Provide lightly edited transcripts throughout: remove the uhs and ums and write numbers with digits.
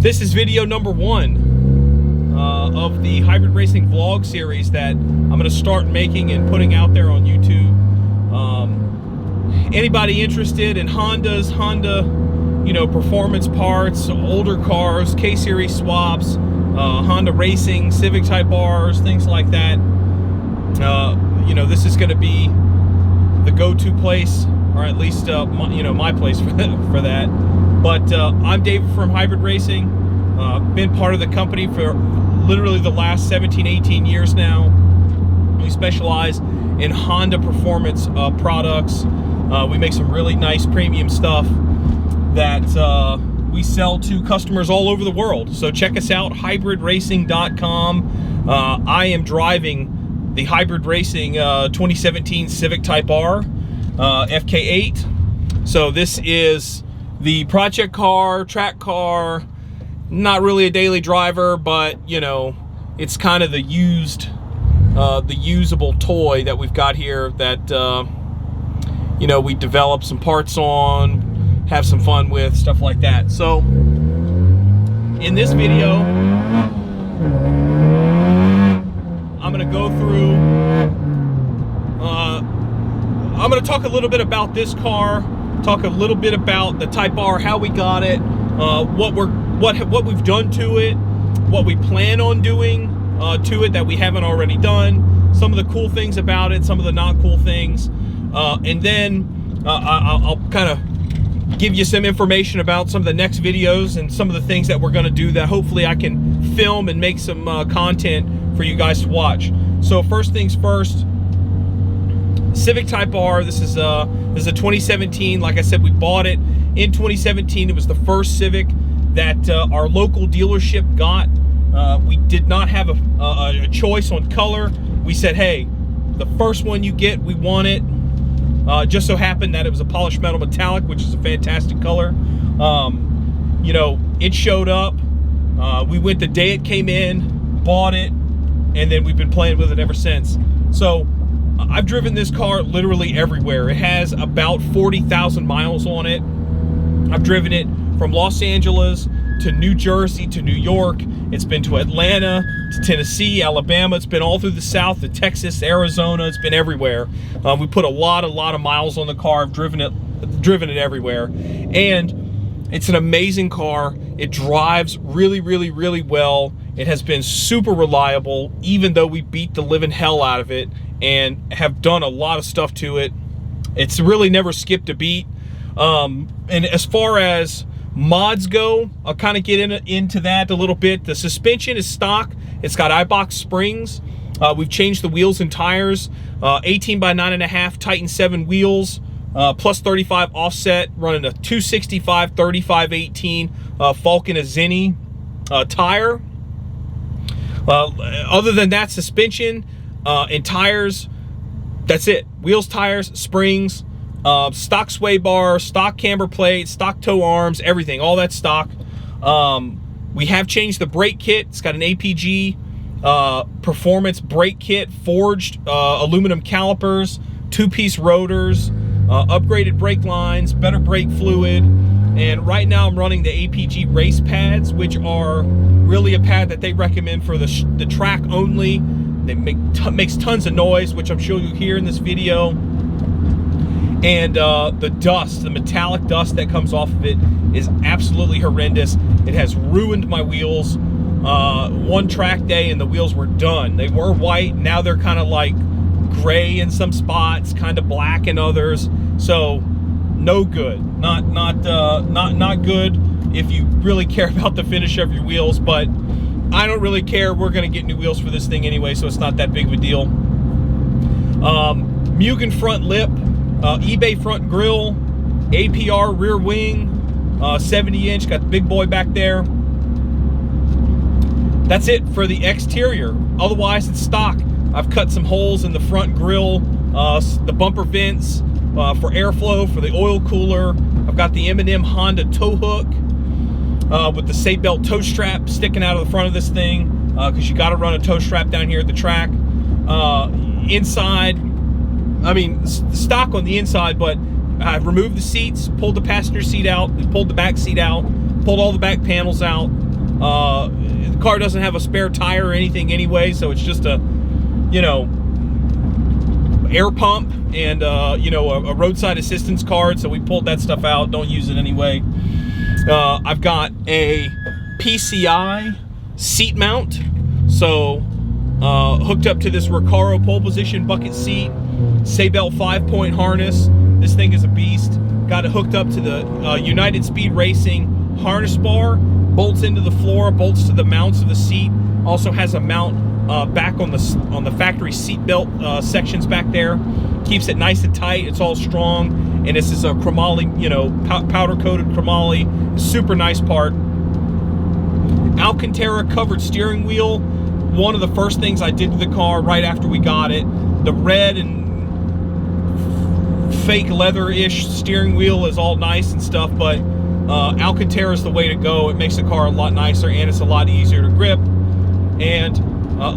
This is video number 1 of the hybrid racing vlog series that I'm going to start making and putting out there on YouTube. Anybody interested in Honda, performance parts, older cars, K-Series swaps, Honda racing, Civic Type Rs, things like that, this is going to be the go-to place, or at least my place for that. But I'm David from Hybrid Racing. Been part of the company for literally the last 17-18 years now. We specialize in Honda performance products. We make some really nice premium stuff that we sell to customers all over the world. So check us out, hybridracing.com. I am driving the Hybrid Racing 2017 Civic Type R FK8. So this is the project car, track car, not really a daily driver, but it's kind of the usable toy that we've got here that we develop some parts on, have some fun with, stuff like that. So in this video, I'm gonna go through, I'm gonna talk a little bit about this car, talk a little bit about the Type R, how we got it, what we've done to it, what we plan on doing to it that we haven't already done, some of the cool things about it, some of the not cool things, and then I'll kind of give you some information about some of the next videos and some of the things that we're going to do that hopefully I can film and make some content for you guys to watch. So first things first, Civic Type R. This is a 2017. Like I said, we bought it in 2017. It was the first Civic that our local dealership got. We did not have a choice on color. We said, hey, the first one you get, we want it. Just so happened that it was a polished metal metallic, which is a fantastic color. It showed up. We went the day it came in, bought it, and then we've been playing with it ever since. So I've driven this car literally everywhere. It has about 40,000 miles on it. I've driven it from Los Angeles to New Jersey to New York. It's been to Atlanta, to Tennessee, Alabama. It's been all through the South, to Texas, Arizona. It's been everywhere. We put a lot of miles on the car. I've driven it everywhere, and it's an amazing car. It drives really, really, really well. It has been super reliable, even though we beat the living hell out of it and have done a lot of stuff to it. It's really never skipped a beat. And as far as mods go, I'll kind of get into that a little bit. The suspension is stock. It's got Eibach springs. We've changed the wheels and tires. 18 by 9.5 Titan7 wheels, plus 35 offset, running a 265 35/18 Falken Azenis tire. Other than that, suspension and tires, that's it. Wheels, tires, springs, stock sway bar, stock camber plate, stock toe arms, everything, all that stock. We have changed the brake kit. It's got an APG performance brake kit, forged aluminum calipers, 2-piece rotors, upgraded brake lines, better brake fluid, and right now I'm running the APG race pads, which are really a pad that they recommend for the track only. They makes tons of noise, which I'm sure you'll hear in this video. And the dust, the metallic dust that comes off of it is absolutely horrendous. It has ruined my wheels. One track day and the wheels were done. They were white, now they're kind of like gray in some spots, kind of black in others. So no good. Not good if you really care about the finish of your wheels, but I don't really care. We're gonna get new wheels for this thing anyway, so it's not that big of a deal. Mugen front lip, eBay front grille, APR rear wing, 70-inch, got the big boy back there. That's it for the exterior. Otherwise, it's stock. I've cut some holes in the front grille, the bumper vents for airflow, for the oil cooler. I've got the M&M Honda tow hook with the Sabelt tow strap sticking out of the front of this thing, because you got to run a tow strap down here at the track. Inside, I mean, stock on the inside, but I've removed the seats, pulled the passenger seat out, pulled the back seat out, pulled all the back panels out, The car doesn't have a spare tire or anything anyway, so it's just a, you know, air pump and you know, a roadside assistance card. So we pulled that stuff out, don't use it anyway. I've got a PCI seat mount, so hooked up to this Recaro pole position bucket seat, Sabelt 5-point harness. This thing is a beast. Got it hooked up to the United Speed Racing harness bar, bolts into the floor, bolts to the mounts of the seat. Also has a mount back on the factory seat belt sections back there. Keeps it nice and tight. It's all strong, and this is a chromoly, you know, powder coated chromoly. Super nice part. Alcantara covered steering wheel. One of the first things I did to the car right after we got it. The red and fake leather-ish steering wheel is all nice and stuff, but Alcantara is the way to go. It makes the car a lot nicer, and it's a lot easier to grip. And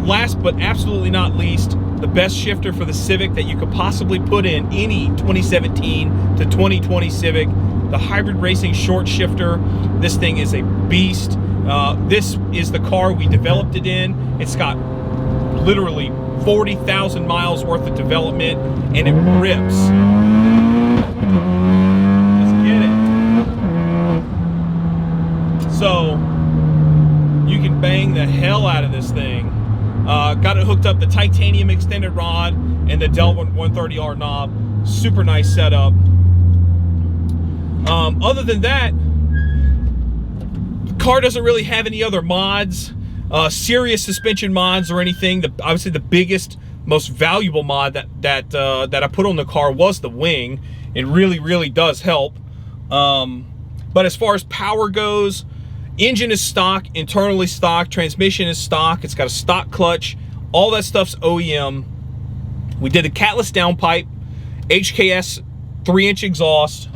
last but absolutely not least, the best shifter for the Civic that you could possibly put in any 2017 to 2020 Civic, the hybrid racing short shifter. This thing is a beast. This is the car we developed it in. It's got literally 40,000 miles worth of development, and it rips. Let's get it. So you can bang the hell out of this thing. Got it hooked up the titanium extended rod and the Delrin 130R knob. Super nice setup. Other than that, the car doesn't really have any other mods, serious suspension mods or anything. Obviously the biggest, most valuable mod that I put on the car was the wing. It really does help. But as far as power goes, engine is stock, internally stock, transmission is stock, it's got a stock clutch, all that stuff's OEM. We did a Catless downpipe, HKS 3-inch exhaust,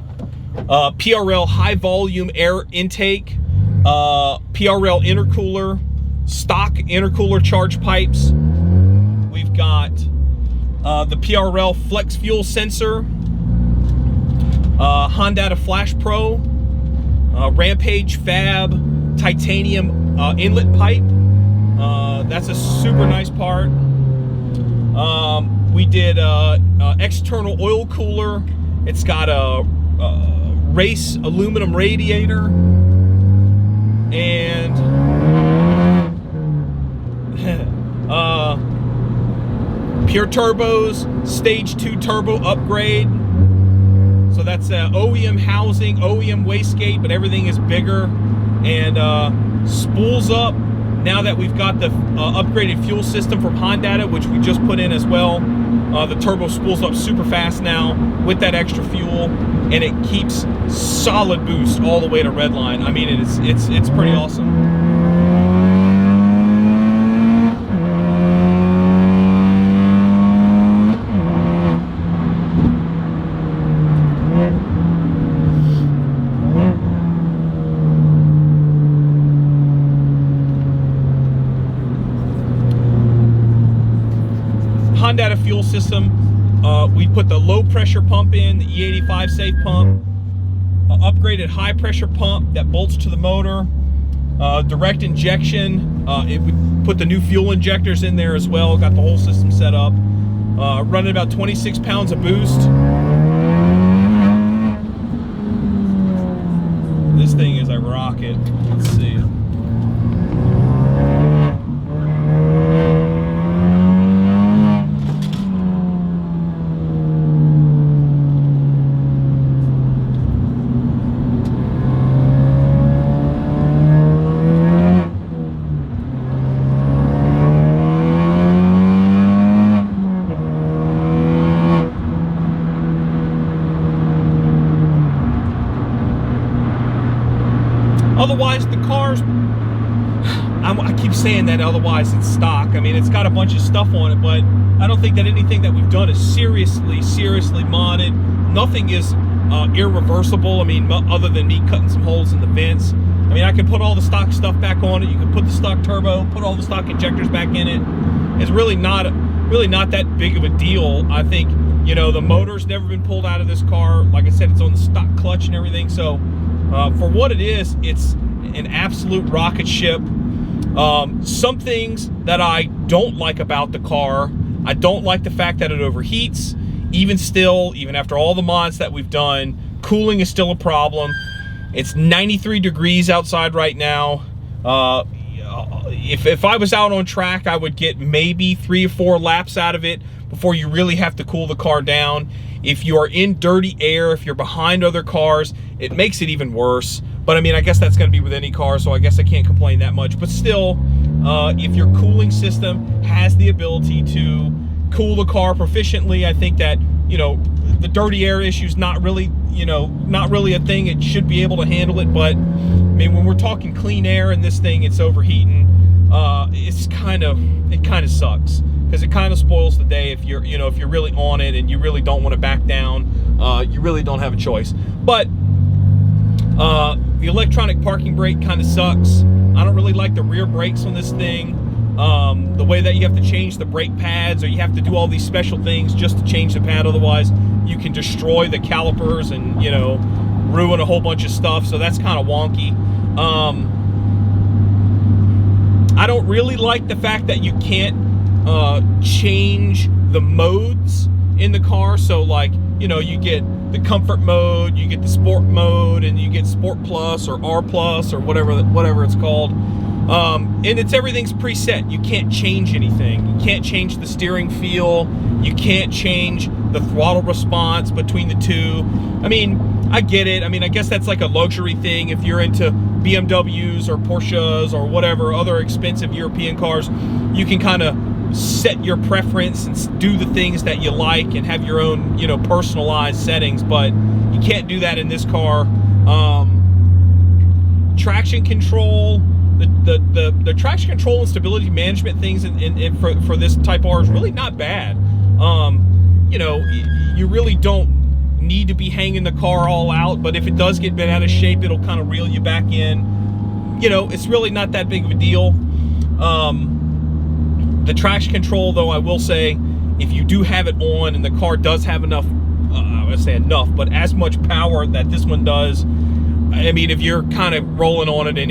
PRL high volume air intake, PRL intercooler, stock intercooler charge pipes. We've got the PRL Flex Fuel sensor, Hondata Flashpro, RampageFab titanium inlet pipe. That's a super nice part. We did external oil cooler. It's got a race aluminum radiator, and PureTurbos Stage 2 turbo upgrade. So that's OEM housing, OEM wastegate, but everything is bigger. And spools up now that we've got the upgraded fuel system from Hondata, which we just put in as well. The turbo spools up super fast now with that extra fuel, and it keeps solid boost all the way to redline. I mean, it's pretty awesome. Hondata fuel system, we put the low pressure pump in, the E85 safe pump, upgraded high pressure pump that bolts to the motor, direct injection. We put the new fuel injectors in there as well, got the whole system set up, running about 26 pounds of boost. This thing is a rocket. Let's see. Otherwise, the car's, I keep saying that otherwise it's stock. I mean, it's got a bunch of stuff on it, but I don't think that anything that we've done is seriously modded. Nothing is irreversible. I mean, other than me cutting some holes in the vents. I mean, I can put all the stock stuff back on it. You can put the stock turbo, put all the stock injectors back in it. It's really not that big of a deal. I think, you know, the motor's never been pulled out of this car. Like I said, it's on the stock clutch and everything. So For what it is, it's an absolute rocket ship. Some things that I don't like about the car, I don't like the fact that it overheats. Even still, even after all the mods that we've done, cooling is still a problem. It's 93 degrees outside right now. If I was out on track, I would get maybe 3 or 4 laps out of it before you really have to cool the car down. If you are in dirty air, if you're behind other cars, it makes it even worse. But I mean, I guess that's going to be with any car, so I guess I can't complain that much. But still, if your cooling system has the ability to cool the car proficiently, I think that, you know, the dirty air issue is not really, you know, not really a thing. It should be able to handle it. But I mean, when we're talking clean air and this thing, it's overheating. It kind of sucks, because it kind of spoils the day if you're, you know, if you're really on it and you really don't want to back down. You really don't have a choice. But the electronic parking brake kind of sucks. I don't really like the rear brakes on this thing. The way that you have to change the brake pads, or you have to do all these special things just to change the pad, otherwise you can destroy the calipers and, you know, ruin a whole bunch of stuff. So that's kind of wonky. I don't really like the fact that you can't change the modes in the car. So, like, you know, you get the comfort mode, you get the sport mode, and you get sport plus or R plus or whatever it's called. And everything's preset. You can't change anything. You can't change the steering feel. You can't change the throttle response between the two. I mean, I get it. I mean, I guess that's like a luxury thing. If you're into BMWs or Porsches or whatever other expensive European cars, you can kind of set your preference and do the things that you like and have your own, you know, personalized settings. But you can't do that in this car. Traction control. The traction control and stability management things for this Type R is really not bad. You know, you really don't need to be hanging the car all out, but if it does get bent out of shape, it'll kind of reel you back in. You know, it's really not that big of a deal. The traction control, though, I will say, if you do have it on and the car does have enough, I would say enough, but as much power that this one does, I mean, if you're kind of rolling on it at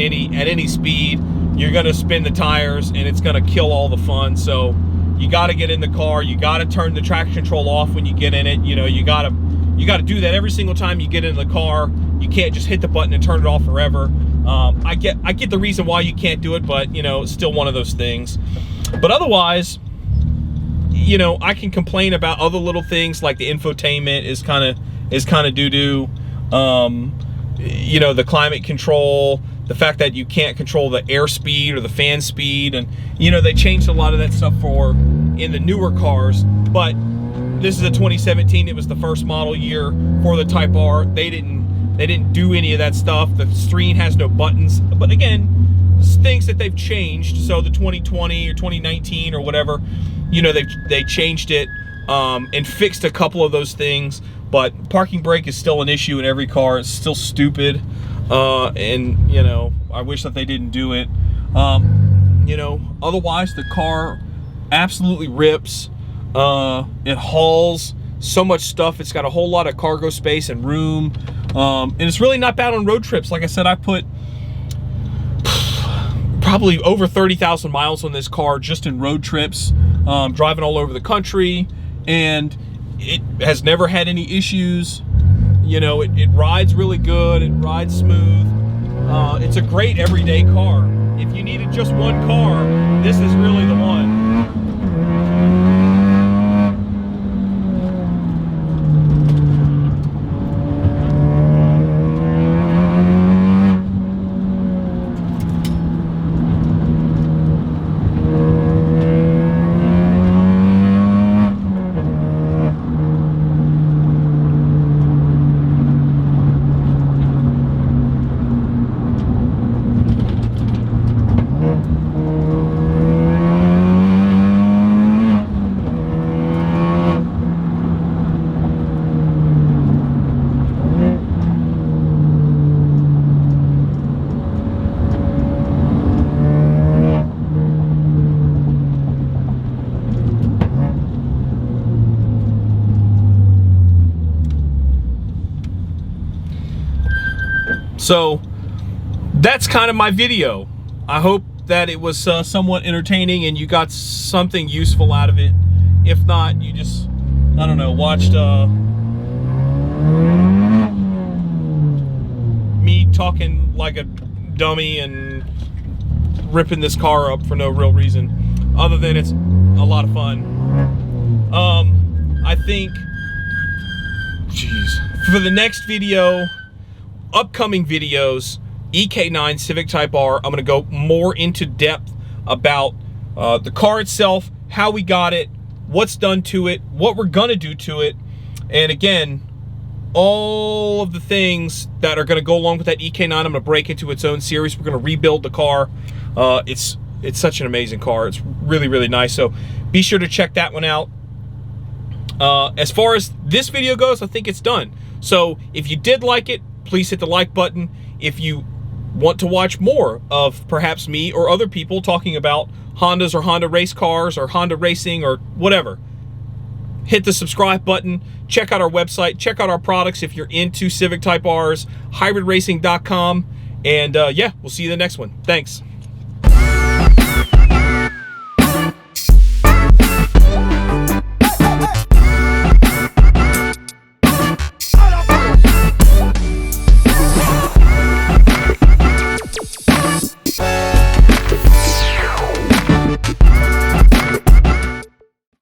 any speed, you're going to spin the tires and it's going to kill all the fun. So you got to get in the car. You got to turn the traction control off when you get in it. You know, you got to do that every single time you get in the car. You can't just hit the button and turn it off forever. I get the reason why you can't do it, but, you know, it's still one of those things. But otherwise, you know, I can complain about other little things like the infotainment is kind of doo-doo. You know, the climate control, the fact that you can't control the airspeed or the fan speed, and, you know, they changed a lot of that stuff in the newer cars. But this is a 2017. It was the first model year for the Type R. They didn't do any of that stuff. The screen has no buttons. But again, things that they've changed. So the 2020 or 2019 or whatever, you know, they changed it and fixed a couple of those things. But parking brake is still an issue in every car. It's still stupid. And, you know, I wish that they didn't do it. You know, otherwise the car absolutely rips. It hauls so much stuff. It's got a whole lot of cargo space and room. And it's really not bad on road trips. Like I said, I put probably over 30,000 miles on this car just in road trips, driving all over the country, and it has never had any issues. You know, it rides really good. It rides smooth. It's a great everyday car. If you needed just one car, this is really the one. So that's kind of my video. I hope that it was somewhat entertaining and you got something useful out of it. If not, you just, I don't know, watched me talking like a dummy and ripping this car up for no real reason, other than it's a lot of fun. I think, for the next video, upcoming videos, EK9 Civic Type R, I'm gonna go more into depth about the car itself, how we got it, what's done to it, what we're gonna do to it, and again, all of the things that are gonna go along with that EK9, I'm gonna break into its own series. We're gonna rebuild the car. It's such an amazing car. It's really, really nice. So be sure to check that one out. As far as this video goes, I think it's done. So if you did like it, please hit the like button. If you want to watch more of perhaps me or other people talking about Hondas or Honda race cars or Honda racing or whatever, hit the subscribe button. Check out our website. Check out our products if you're into Civic Type Rs, hybridracing.com. And yeah, we'll see you in the next one. Thanks.